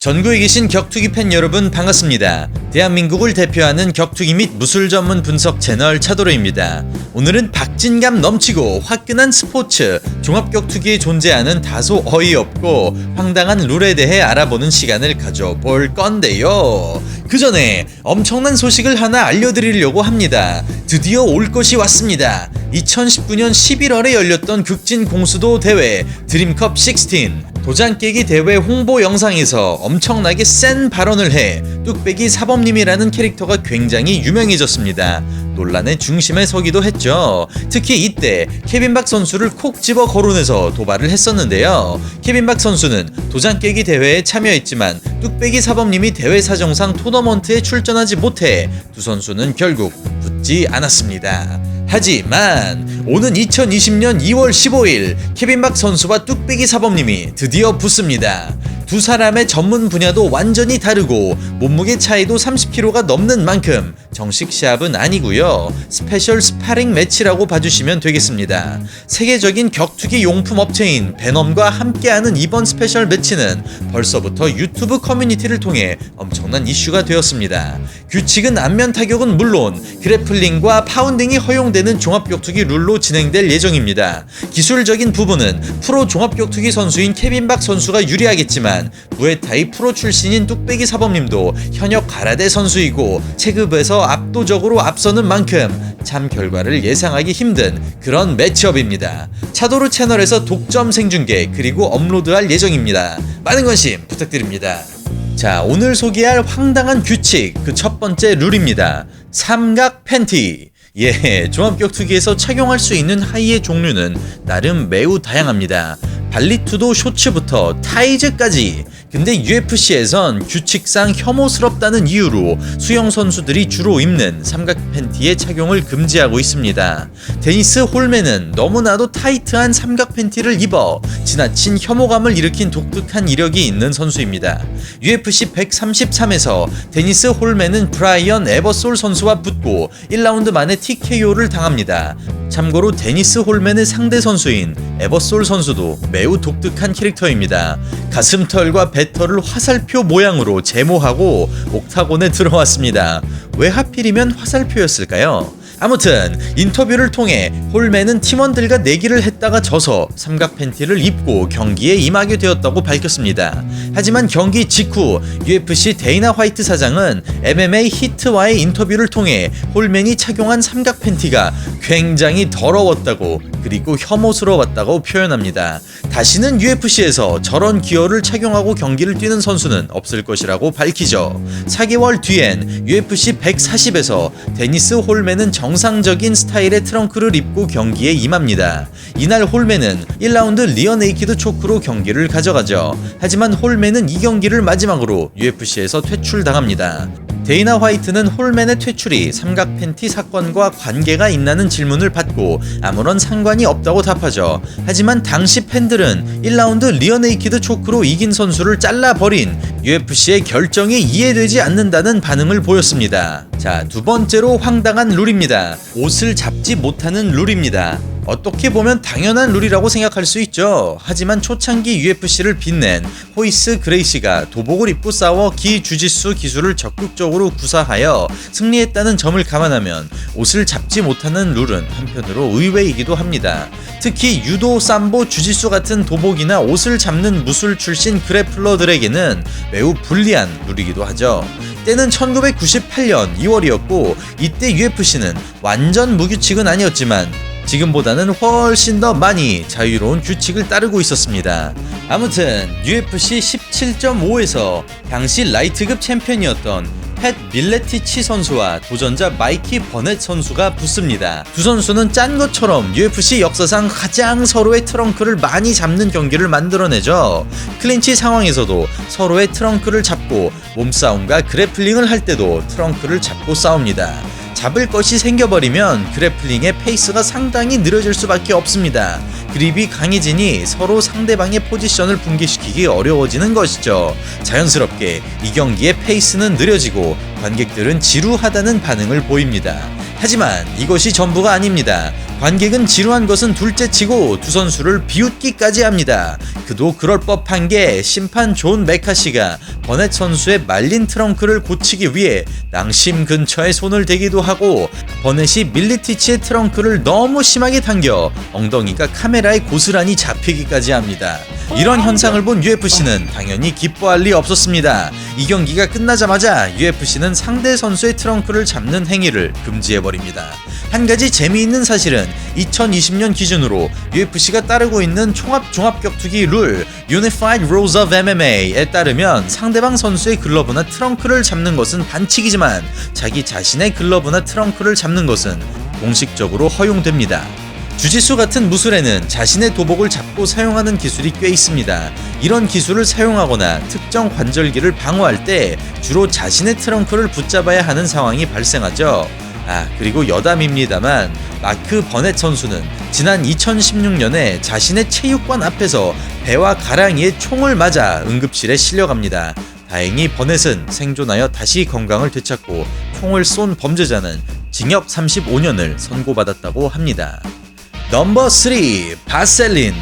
전국에 계신 격투기 팬 여러분 반갑습니다. 대한민국을 대표하는 격투기 및 무술 전문 분석 채널 차도로입니다. 오늘은 박진감 넘치고 화끈한 스포츠, 종합격투기에 존재하는 다소 어이없고 황당한 룰에 대해 알아보는 시간을 가져볼 건데요. 그 전에 엄청난 소식을 하나 알려드리려고 합니다. 드디어 올 것이 왔습니다. 2019년 11월에 열렸던 극진 공수도 대회 드림컵 16 도장 깨기 대회 홍보 영상에서 엄청나게 센 발언을 해 뚝배기 사범님이라는 캐릭터가 굉장히 유명해졌습니다. 논란의 중심에 서기도 했죠. 특히 이때 케빈 박 선수를 콕 집어 거론해서 도발을 했었는데요. 케빈 박 선수는 도장 깨기 대회에 참여했지만 뚝배기 사범님이 대회 사정상 토너먼트에 출전하지 못해 두 선수는 결국 붙지 않았습니다. 하지만 오는 2020년 2월 15일 케빈 박 선수와 뚝배기 사범님이 드디어 붙습니다. 두 사람의 전문 분야도 완전히 다르고 몸무게 차이도 30kg가 넘는 만큼 정식 시합은 아니고요. 스페셜 스파링 매치라고 봐주시면 되겠습니다. 세계적인 격투기 용품 업체인 베넘과 함께하는 이번 스페셜 매치는 벌써부터 유튜브 커뮤니티를 통해 엄청난 이슈가 되었습니다. 규칙은 안면 타격은 물론 그래플링과 파운딩이 허용되는 종합격투기 룰로 진행될 예정입니다. 기술적인 부분은 프로 종합격투기 선수인 케빈 박 선수가 유리하겠지만 무에타이 프로 출신인 뚝배기 사범님도 현역 가라데 선수이고 체급에서 압도적으로 앞서는 만큼 참 결과를 예상하기 힘든 그런 매치업입니다. 차도루 채널에서 독점 생중계 그리고 업로드할 예정입니다. 많은 관심 부탁드립니다. 자, 오늘 소개할 황당한 규칙 그 첫 번째 룰입니다. 삼각 팬티. 예, 종합격투기에서 착용할 수 있는 하의의 종류는 나름 매우 다양합니다. 발리투도 쇼츠부터 타이즈까지. 근데 UFC에선 규칙상 혐오스럽다는 이유로 수영 선수들이 주로 입는 삼각 팬티의 착용을 금지하고 있습니다. 데니스 홀맨은 너무나도 타이트한 삼각 팬티를 입어 지나친 혐오감을 일으킨 독특한 이력이 있는 선수입니다. UFC 133에서 데니스 홀맨은 브라이언 에버솔 선수와 붙고 1라운드 만에 TKO를 당합니다. 참고로 데니스 홀맨의 상대 선수인 에버솔 선수도 매우 독특한 캐릭터입니다. 가슴털과 배털을 화살표 모양으로 제모하고 옥타곤에 들어왔습니다. 왜 하필이면 화살표였을까요? 아무튼 인터뷰를 통해 홀맨은 팀원들과 내기를 했다가 져서 삼각 팬티를 입고 경기에 임하게 되었다고 밝혔습니다. 하지만 경기 직후 UFC 데이나 화이트 사장은 MMA 히트와의 인터뷰를 통해 홀맨이 착용한 삼각 팬티가 굉장히 더러웠다고 그리고 혐오스러웠다고 표현합니다. 다시는 UFC에서 저런 기어를 착용하고 경기를 뛰는 선수는 없을 것이라고 밝히죠. 4개월 뒤엔 UFC 140에서 데니스 홀맨은 정상적인 스타일의 트렁크를 입고 경기에 임합니다. 이날 홀맨은 1라운드 리어 네이키드 초크로 경기를 가져가죠. 하지만 홀맨은 이 경기를 마지막으로 UFC에서 퇴출당합니다. 데이나 화이트는 홀맨의 퇴출이 삼각 팬티 사건과 관계가 있나는 질문을 받고 아무런 상관이 없다고 답하죠. 하지만 당시 팬들은 1라운드 리어 네이키드 초크로 이긴 선수를 잘라버린 UFC의 결정이 이해되지 않는다는 반응을 보였습니다. 자, 두 번째로 황당한 룰입니다. 옷을 잡지 못하는 룰입니다. 어떻게 보면 당연한 룰이라고 생각할 수 있죠. 하지만 초창기 UFC를 빛낸 호이스 그레이시가 도복을 입고 싸워 기 주짓수 기술을 적극적으로 구사하여 승리했다는 점을 감안하면 옷을 잡지 못하는 룰은 한편으로 의외이기도 합니다. 특히 유도, 삼보, 주짓수 같은 도복이나 옷을 잡는 무술 출신 그래플러들에게는 매우 불리한 룰이기도 하죠. 때는 1998년 2월이었고 이때 UFC는 완전 무규칙은 아니었지만 지금보다는 훨씬 더 많이 자유로운 규칙을 따르고 있었습니다. 아무튼 UFC 17.5에서 당시 라이트급 챔피언이었던 팻 밀레티치 선수와 도전자 마이키 버넷 선수가 붙습니다. 두 선수는 짠 것처럼 UFC 역사상 가장 서로의 트렁크를 많이 잡는 경기를 만들어내죠. 클린치 상황에서도 서로의 트렁크를 잡고 몸싸움과 그래플링을 할 때도 트렁크를 잡고 싸웁니다. 잡을 것이 생겨버리면 그래플링의 페이스가 상당히 느려질 수밖에 없습니다. 그립이 강해지니 서로 상대방의 포지션을 붕괴시키기 어려워지는 것이죠. 자연스럽게 이 경기의 페이스는 느려지고 관객들은 지루하다는 반응을 보입니다. 하지만 이것이 전부가 아닙니다. 관객은 지루한 것은 둘째치고 두 선수를 비웃기까지 합니다. 그도 그럴 법한 게 심판 존 메카시가 버넷 선수의 말린 트렁크를 고치기 위해 낭심 근처에 손을 대기도 하고 버넷이 밀리티치의 트렁크를 너무 심하게 당겨 엉덩이가 카메라에 고스란히 잡히기까지 합니다. 이런 현상을 본 UFC는 당연히 기뻐할 리 없었습니다. 이 경기가 끝나자마자 UFC는 상대 선수의 트렁크를 잡는 행위를 금지해버립니다. 한 가지 재미있는 사실은 2020년 기준으로 UFC가 따르고 있는 종합격투기 룰 Unified Rules of MMA에 따르면 상대방 선수의 글러브나 트렁크를 잡는 것은 반칙이지만 자기 자신의 글러브나 트렁크를 잡는 것은 공식적으로 허용됩니다. 주짓수 같은 무술에는 자신의 도복을 잡고 사용하는 기술이 꽤 있습니다. 이런 기술을 사용하거나 특정 관절기를 방어할 때 주로 자신의 트렁크를 붙잡아야 하는 상황이 발생하죠. 그리고 여담입니다만 마크 버넷 선수는 지난 2016년에 자신의 체육관 앞에서 배와 가랑이에 총을 맞아 응급실에 실려갑니다. 다행히 버넷은 생존하여 다시 건강을 되찾고 총을 쏜 범죄자는 징역 35년을 선고받았다고 합니다. 넘버 3. 바셀린.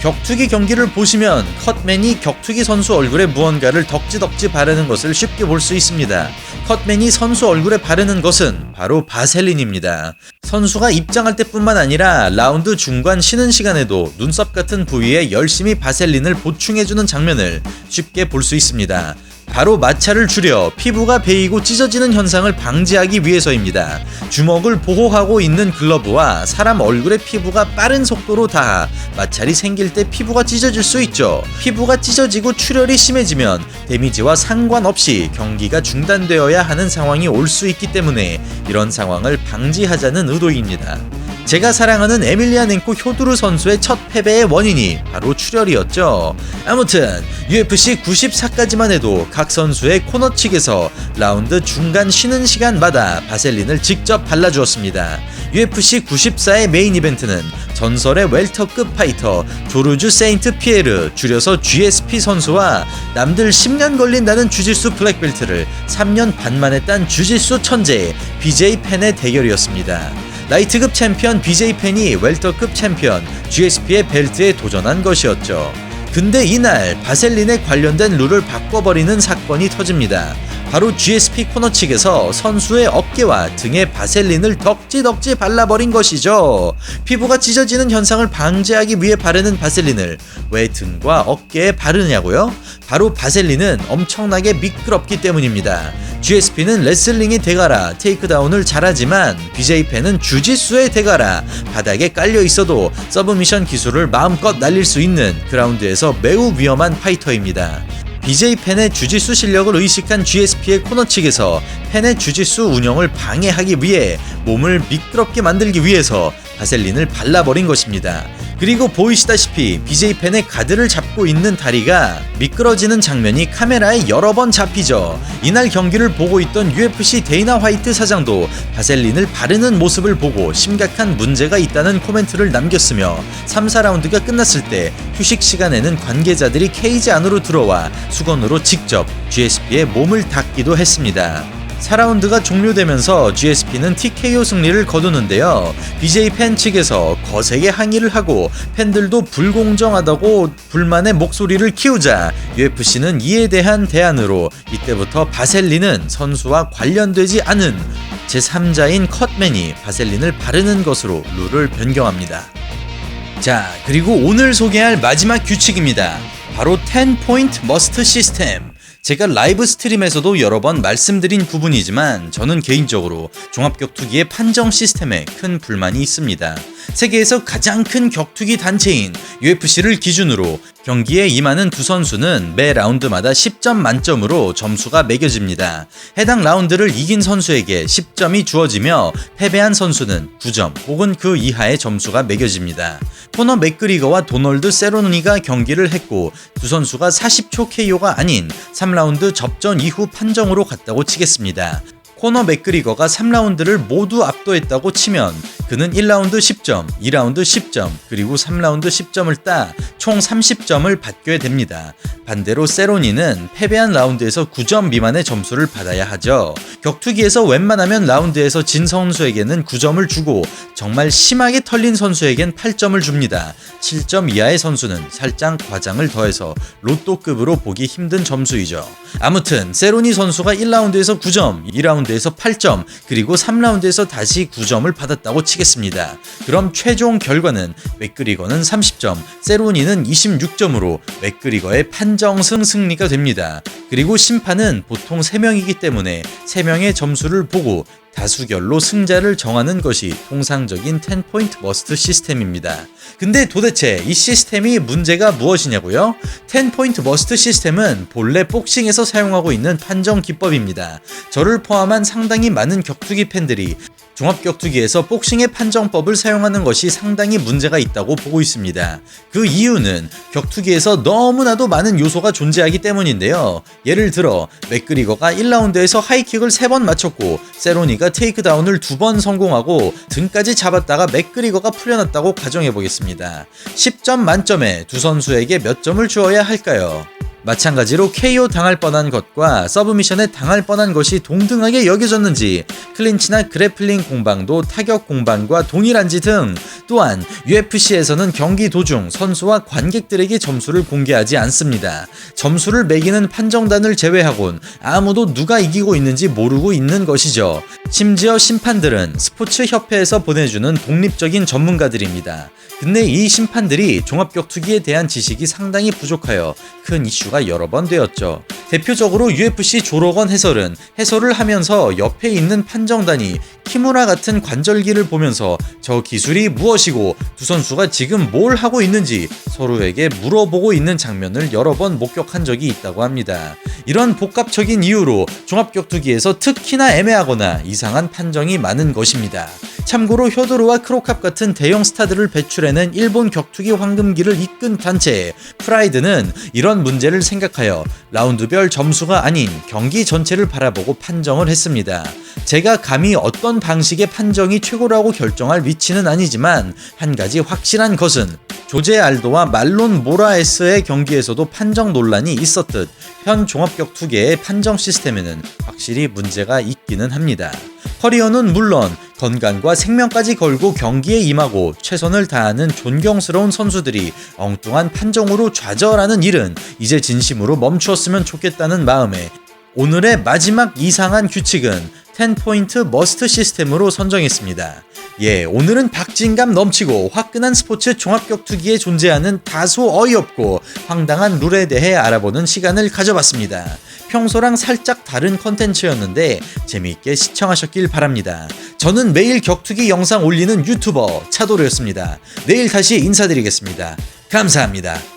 격투기 경기를 보시면 컷맨이 격투기 선수 얼굴에 무언가를 덕지덕지 바르는 것을 쉽게 볼 수 있습니다. 컷맨이 선수 얼굴에 바르는 것은 바로 바셀린입니다. 선수가 입장할 때뿐만 아니라 라운드 중간 쉬는 시간에도 눈썹 같은 부위에 열심히 바셀린을 보충해주는 장면을 쉽게 볼 수 있습니다. 바로 마찰을 줄여 피부가 베이고 찢어지는 현상을 방지하기 위해서입니다. 주먹을 보호하고 있는 글러브와 사람 얼굴의 피부가 빠른 속도로 닿아 마찰이 생길 때 피부가 찢어질 수 있죠. 피부가 찢어지고 출혈이 심해지면 데미지와 상관없이 경기가 중단되어야 하는 상황이 올 수 있기 때문에 이런 상황을 방지하자는 의도입니다. 제가 사랑하는 에밀리아넨코 효두르 선수의 첫 패배의 원인이 바로 출혈이었죠. 아무튼 UFC 94까지만 해도 각 선수의 코너 측에서 라운드 중간 쉬는 시간마다 바셀린을 직접 발라주었습니다. UFC 94의 메인 이벤트는 전설의 웰터급 파이터 조르주 세인트 피에르 줄여서 GSP 선수와 남들 10년 걸린다는 주짓수 블랙벨트를 3년 반 만에 딴 주짓수 천재 BJ 펜의 대결이었습니다. 라이트급 챔피언 BJ 펜이 웰터급 챔피언 GSP의 벨트에 도전한 것이었죠. 근데 이날 바셀린에 관련된 룰을 바꿔버리는 사건이 터집니다. 바로 GSP 코너 측에서 선수의 어깨와 등에 바셀린을 덕지덕지 발라버린 것이죠. 피부가 찢어지는 현상을 방지하기 위해 바르는 바셀린을 왜 등과 어깨에 바르냐고요? 바로 바셀린은 엄청나게 미끄럽기 때문입니다. GSP는 레슬링의 대가라 테이크다운을 잘하지만 BJ펜은 주짓수의 대가라 바닥에 깔려 있어도 서브미션 기술을 마음껏 날릴 수 있는 그라운드에서 매우 위험한 파이터입니다. BJ 펜의 주짓수 실력을 의식한 GSP의 코너 측에서 펜의 주짓수 운영을 방해하기 위해 몸을 미끄럽게 만들기 위해서 바셀린을 발라버린 것입니다. 그리고 보이시다시피 BJ 펜의 가드를 잡고 있는 다리가 미끄러지는 장면이 카메라에 여러 번 잡히죠. 이날 경기를 보고 있던 UFC 데이나 화이트 사장도 바셀린을 바르는 모습을 보고 심각한 문제가 있다는 코멘트를 남겼으며 3, 4라운드가 끝났을 때 휴식 시간에는 관계자들이 케이지 안으로 들어와 수건으로 직접 GSP의 몸을 닦기도 했습니다. 4라운드가 종료되면서 GSP는 TKO 승리를 거두는데요. BJ 팬 측에서 거세게 항의를 하고 팬들도 불공정하다고 불만의 목소리를 키우자 UFC는 이에 대한 대안으로 이때부터 바셀린은 선수와 관련되지 않은 제3자인 컷맨이 바셀린을 바르는 것으로 룰을 변경합니다. 자, 그리고 오늘 소개할 마지막 규칙입니다. 바로 10포인트 머스트 시스템. 제가 라이브 스트림에서도 여러 번 말씀드린 부분이지만 저는 개인적으로 종합격투기의 판정 시스템에 큰 불만이 있습니다. 세계에서 가장 큰 격투기 단체인 UFC를 기준으로 경기에 임하는 두 선수는 매 라운드마다 10점 만점으로 점수가 매겨집니다. 해당 라운드를 이긴 선수에게 10점이 주어지며 패배한 선수는 9점 혹은 그 이하의 점수가 매겨집니다. 코너 맥그리거와 도널드 세로니가 경기를 했고 두 선수가 40초 KO가 아닌 3라운드 접전 이후 판정으로 갔다고 치겠습니다. 코너 맥그리거가 3라운드를 모두 압도했다고 치면 그 그는 1라운드 10점, 2라운드 10점, 그리고 3라운드 10점을 따 총 30점을 받게 됩니다. 반대로 세로니는 패배한 라운드에서 9점 미만의 점수를 받아야 하죠. 격투기에서 웬만하면 라운드에서 진 선수에게는 9점을 주고 정말 심하게 털린 선수에겐 8점을 줍니다. 7점 이하의 선수는 살짝 과장을 더해서 로또급으로 보기 힘든 점수이죠. 아무튼 세로니 선수가 1라운드에서 9점, 2라운드에서 8점, 그리고 3라운드에서 다시 9점을 받았다고 치겠습니다. 그럼 최종 결과는 맥그리거는 30점, 세로니는 26점으로 맥그리거의 판정승 승리가 됩니다. 그리고 심판은 보통 3명이기 때문에 3명의 점수를 보고 다수결로 승자를 정하는 것이 통상적인 10포인트 머스트 시스템입니다. 근데 도대체 이 시스템이 문제가 무엇이냐고요? 10포인트 머스트 시스템은 본래 복싱에서 사용하고 있는 판정 기법입니다. 저를 포함한 상당히 많은 격투기 팬들이 종합격투기에서 복싱의 판정법을 사용하는 것이 상당히 문제가 있다고 보고 있습니다. 그 이유는 격투기에서 너무나도 많은 요소가 존재하기 때문인데요. 예를 들어 맥그리거가 1라운드에서 하이킥을 3번 맞췄고 세로니가 테이크다운을 2번 성공하고 등까지 잡았다가 맥그리거가 풀려났다고 가정해보겠습니다. 10점 만점에 두 선수에게 몇 점을 주어야 할까요? 마찬가지로 KO 당할 뻔한 것과 서브미션에 당할 뻔한 것이 동등하게 여겨졌는지, 클린치나 그래플링 공방도 타격 공방과 동일한지 등, 또한 UFC에서는 경기 도중 선수와 관객들에게 점수를 공개하지 않습니다. 점수를 매기는 판정단을 제외하곤 아무도 누가 이기고 있는지 모르고 있는 것이죠. 심지어 심판들은 스포츠 협회에서 보내주는 독립적인 전문가들입니다. 근데 이 심판들이 종합격투기에 대한 지식이 상당히 부족하여 큰 이슈가 여러 번 되었죠. 대표적으로 UFC 조로건 해설은 해설을 하면서 옆에 있는 판정단이 키무라 같은 관절기를 보면서 저 기술이 무엇이고 두 선수가 지금 뭘 하고 있는지 서로에게 물어보고 있는 장면을 여러 번 목격한 적이 있다고 합니다. 이런 복합적인 이유로 종합격투기에서 특히나 애매하거나 이상한 판정이 많은 것입니다. 참고로 효도르와 크로캅 같은 대형 스타들을 배출해낸 일본 격투기 황금기를 이끈 단체 프라이드는 이런 문제를 생각하여 라운드별 점수가 아닌 경기 전체를 바라보고 판정을 했습니다. 제가 감히 어떤 방식의 판정이 최고라고 결정할 위치는 아니지만 한 가지 확실한 것은 조제 알도와 말론 모라에스의 경기에서도 판정 논란이 있었듯 현 종합격투계의 판정 시스템에는 확실히 문제가 있기는 합니다. 커리어는 물론 건강과 생명까지 걸고 경기에 임하고 최선을 다하는 존경스러운 선수들이 엉뚱한 판정으로 좌절하는 일은 이제 진심으로 멈추었으면 좋겠다는 마음에 오늘의 마지막 이상한 규칙은 10포인트 머스트 시스템으로 선정했습니다. 오늘은 박진감 넘치고 화끈한 스포츠 종합격투기에 존재하는 다소 어이없고 황당한 룰에 대해 알아보는 시간을 가져봤습니다. 평소랑 살짝 다른 컨텐츠였는데 재미있게 시청하셨길 바랍니다. 저는 매일 격투기 영상 올리는 유튜버 차도르였습니다. 내일 다시 인사드리겠습니다. 감사합니다.